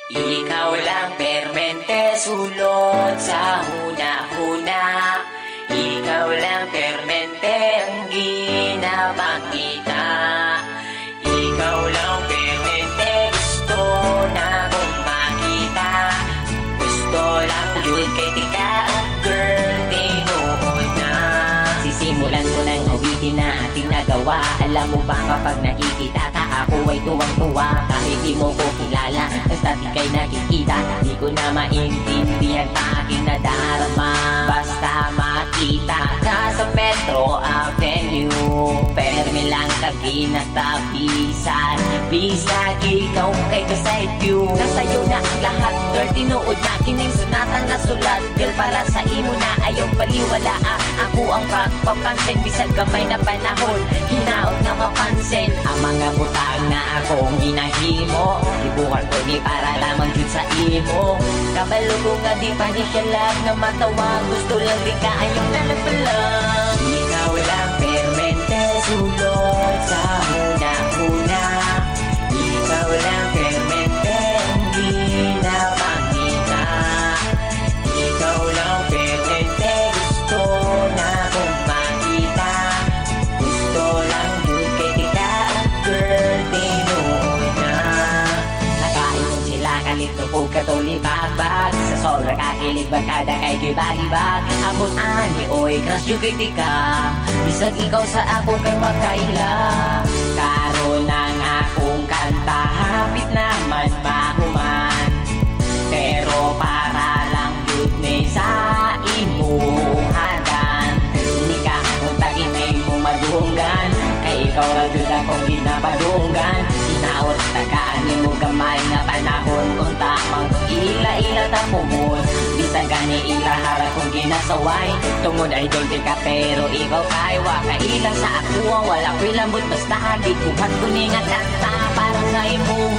Ikaw lang permente sulod sa huna-huna. Ikaw lang permente ang ginapakita. Ikaw lang permente gusto na kong makita. Gusto lang yun kay tika, girl, tinuod na. Sisimulan ko ng awitin na ating nagawa. Alam mo ba kapag nakikita ka, ako ay tuwang-tuwa. Kahit di mo ko kilala, basta di kay nakikita. Di ko na maintindihan pa aking nadarama. Basta makita ka sa Metro Avenue, permi lang kaginatapisan. Bisag ikaw kay kaside view. Nasa'yo na ang lahat, girl, tinuod na kining sunatan na sulat. Girl, para sa imo na ayaw baliwala. Ako ang pagpapansin, bisag gamay na panahon, hinaot na mapansin ang mga butang na akong ginahimo. Ibukan ko ni para lamang yun sa imo. Kabalo ko nga di pa ni siya lang na matawa. Gusto lang di ka ayong nalapalang. Ikaw lang permente sulod sa huna-huna. Ikaw lang permente ang ginapakita. Ikaw lang permente gusto na kong makita. Gusto lang yun kay tika, girl, tinuod na. Nakaipon sila kalito po katulibag-bag. Sa sobra kakilig bagkada kay gibag-ibag. Abot ani oy crush yung kay tika. Bisag ikaw sa ako kay makaila. Karon ang akong kanta hapit naman mahuman. Pero para lang yun ni sa imong hadan. Hindi ka akong taginay mo madunggan. Kay ikaw na dun akong ginapadunggan. Sinaot tagaan ni mo gamay na panahon. Kung tamang ila-ila tapumon. Bisag gani ila harap kong ginasaway. Tungod ay dolce ka pero ikaw kaywa. Kailang sa ako wala ko'y lambot basta habig. Buhat ko ni nga kanta parang na imong